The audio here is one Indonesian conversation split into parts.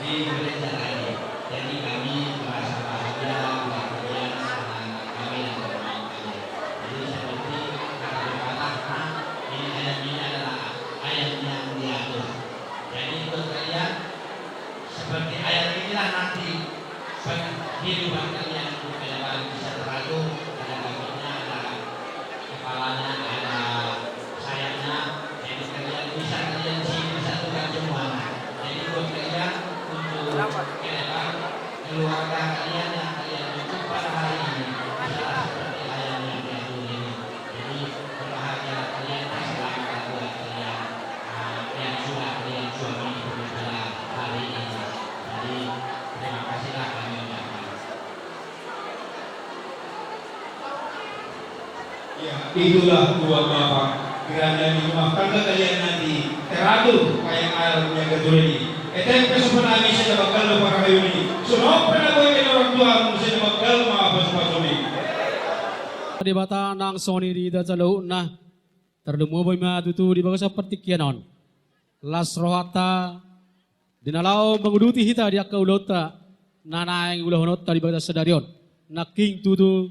di gereja tadi. Jadi kami merasa bahagia kalian sama kami dan teman-teman kalian. Jadi seperti kata pepatah, ayat ini adalah ayat yang diatur. Jadi untuk kalian seperti ayat inilah nanti kehidupan kalian ke depan bisa teratur. Ada kakinya, ada kepalanya, ada sayapnya. Jadi kalian bisa kalian disatukan semua. Jadi buat kalian untuk ke depan keluarga kalian yang kalian bentuk pada hari ini bisa seperti ayat yang diatur ini. Jadi berbahagia kalian, selamat buat kalian yang sudah kalian suami pada hari ini. Jadi terima kasihlah kami ucapkan. Ya, itulah dua bapak. Kiranya dimaafkan kalian nanti teratur kayak air punya gatul ini. Yang kesopan kami saya bakal lupa kayu ini. Semua pernah boleh orang tua saya bakal maaf pas ini. Di bata nang soni di dajalo na terdemu boy ma tutu di bagas seperti kianon. Las rohata dinalau menguduti hita di akka ulota nanaing ulah honot di bagas sedarion. Naking tutu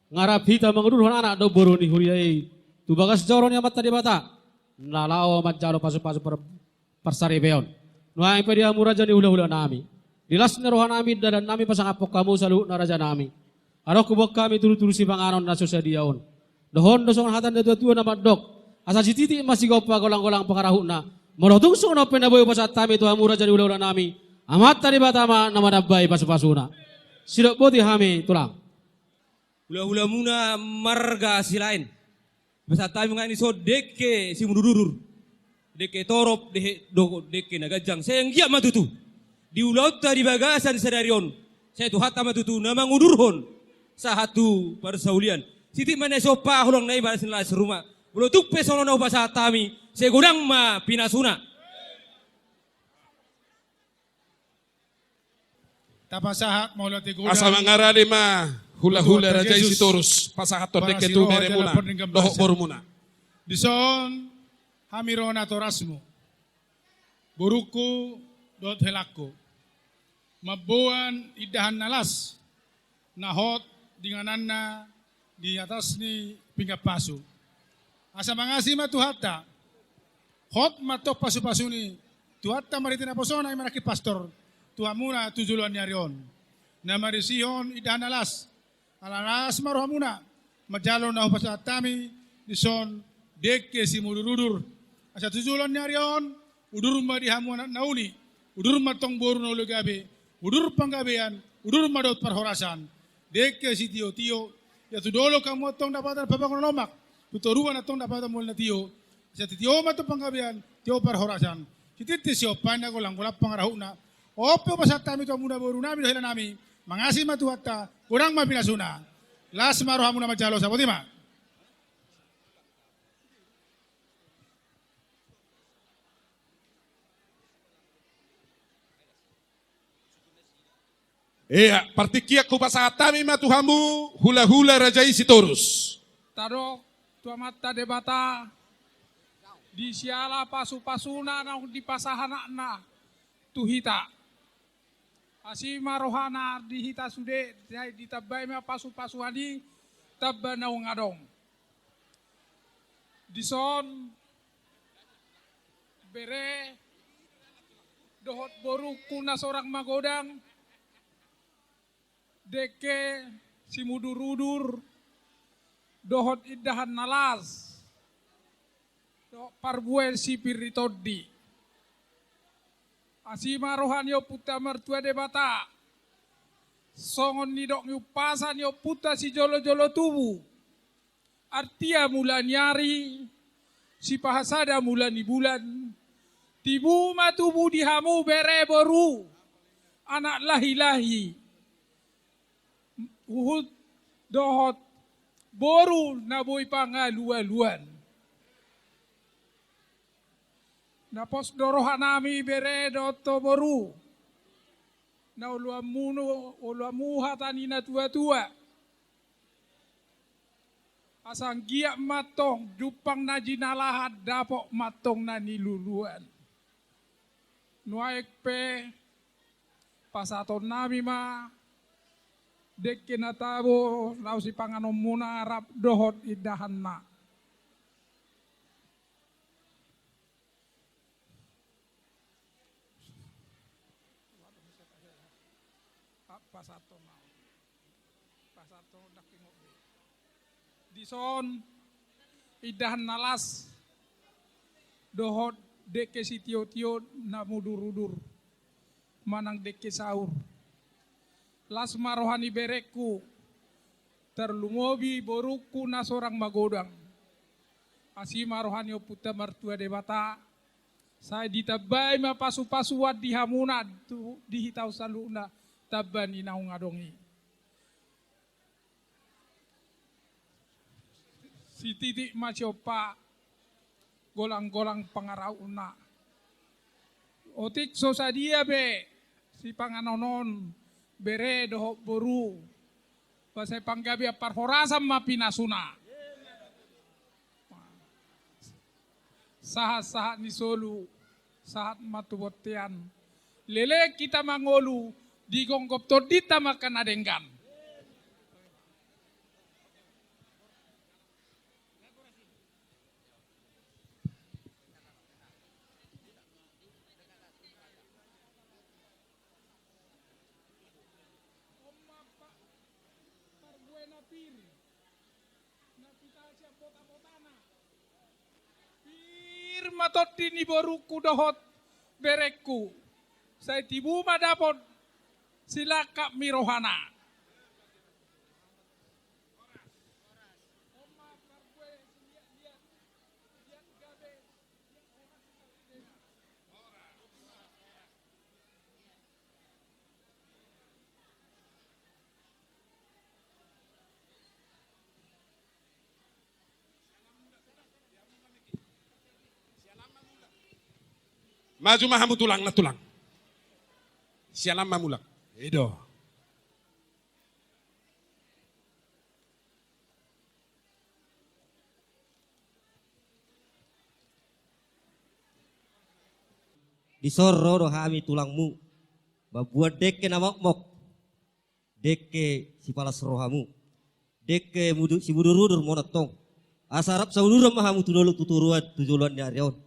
ngarap hita mengudur anak do boroni huriai. Tu bagas joron yang mata di bata. Nalau majalo pasu-pasu persaribeon. Nuai pedia muraja ni hula-hula nami. Dilas nerohan nami dan nami pasang apok kamu salu naraja nami. Aro kubok kami turu-turu si panganon na sosadiaon. Dohon dosongan hatan da tua nama dok. Asa cititi masih gopa golang-golang pengarahu na. Morotung sono penaboy pasat tami tuha muraja ni hula-hula nami. Amat tadi batama nama dabai pasu-pasuna. Sidok boti hami tulang. Hula-hula muna marga si lain. Basa tayo nga ni so deke si mudurur. Deke torop deke nagajang. Saya yang giat matutu. Di ulaut di bagasan sedarion. Saya tu hatta matutu na mangudurhon. Sahatu persaulian. Siti mana sopa hulang nai balas las rumah. Bulu tuk pesono na basa tami. Saya gudang ma pinasuna. Tapasahat maulat igudang. Asa mangarali ma hula-hula raja isi torus pasahator deke tu mere muna lohok boru muna. Dison hamirona torasmu. Buruku dot helakku. Mabuan idahan nalas. Nahot dingananna di atas ni pinggap pasu. Asa mangasi matuhata. Hot matok pasu-pasu ni. Tuhatta maritina posona imaraki pastor. Tuhamuna tujuluan nyarion. Namarisihon idahan nalas. Alanas marohamuna. Majalo na upasa tami. Dison deke si mudurudur. Asa tujuluan nyarion. Udur ma dihamu nauli. Udur matong boru na uligabe. Udur panggabean. Udur madot parhorasan. Deke si tio-tio. Ya tu dolo kamu tong dapatan babakon lomak. Tutoruan atong dapatan mul na tio. Sa tio mato panggabean. Tio parhorasan. Kititi siyo panda ko lang. Wala pangarahu na. Opo pasat kami to muna boru nami dohilan nami. Mangasi matuhatta. Kurang mapinasuna. Las marohamu na majalo sa botima. Partikia ku pasatami matuhamu hula-hula raja isi torus. Tadok tua mata debata di siala pasu-pasuna na di pasahana na tuhita. Asima rohana di hita sude di tabay ma pasu-pasuani tabba na ngadong. Dison bere dohot boru kuna seorang magodang deke si mudur-udur dohot idahan nalas do parbuel si piritodi asima rohanyo puta mertua debata songon nidok nyupasan yo puta si jolo-jolo tubuh artia mula nyari si pahasada mula ni bulan tibu matubu dihamu bere boru anak lahi-lahi uhud dohot boru naboy pangalualuan. Napos dorohan nami bere doto boru. Na uluamuha tanina tua-tua. Asang giak matong jupang na jinalahat dapok matong na niluluan. Nuaik pe pasaton nami ma dekke natabo lau si panganom muna arap dohot idahan na. Pasaton dakingo dison idahan nalas dohot deke si tio-tio na mudur-udur manang deke sahur las marohani berekku terlumobi boruku na sorang magodang asi marohani oputa martua debata saya ditabai ma pasu-pasuat di hamunad tu dihitau saluna taban inaung adongi si titik maciopa golang-golang pangarauna otik sosadia be si panganonon bere dohok boru pasai panggabi parhorasam mapinasuna sahat-sahat ni solu sahat matubotian lele kita mangolu di gonggop todita makan adenggan. Matoti ni boruku dohot berekku. Saya tibu madapot silakap mirohana. Maju mahamu tulang na tulang. Sialam mamulak. Edo. Disorro rohami tulangmu. Babuat deke namokmok. Deke si palas rohamu. Deke si mudur-udur monotong. Asarap sauduram mahamu tudoluk tuturuan tujulan nyarion.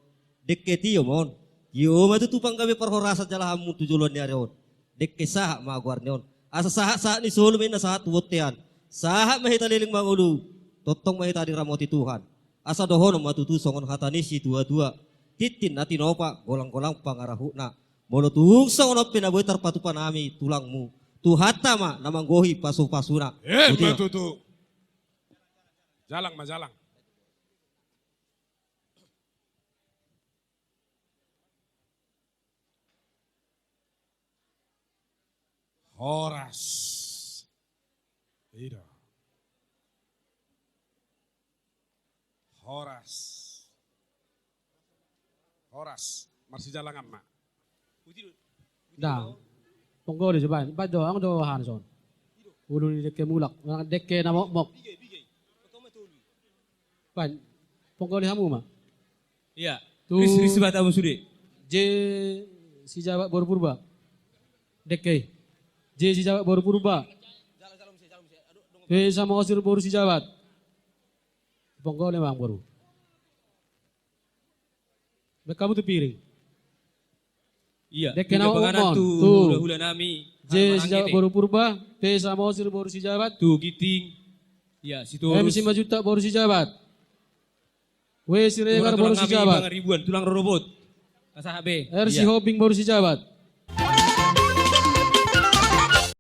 Deke tiyo mon. Yo matu tupang kami perhorasa jalahamu tujulan nyarion. Deke sahak maguarnion. Asa sahak ni solo mena sahak tuwotean. Sahak mahita liling mangulu. Totong mahita di ramoti Tuhan. Asa dohono matutu songon hatanisi dua-dua. Titin nati nopa golang-golang pangarahuna. Molo tuhung songon penaboy terpatupan nami tulangmu. Tuhata ma namang gohi pasu-pasuna. Matutu. Jalang ma jalang. Horas. Ida. Horas. Horas. Masih jalan amma. Dah. Tunggu di sebelah. Bajo, ang do Hanson. Ulu ni deke mulak, deke na mok. Pan. Tunggu di hamu ma. Iya. Tu Ris batamu sude. je si Jawa baru purba. Deke. Je si Jawa baru purba. Sama osir baru si Jawa. Tunggu memang baru. Kamu tu piring. Iya. Dek kenal panganan umon. tu Tuh. hula nami. J si Jawa baru purba, P sama osir baru si Jabat, Tu giting. Iya, situ. M 5 juta baru si Jabat. W si Regar baru si Jabat. Ribuan tulang robot. Kasahabe. R si Hobing baru si Jabat.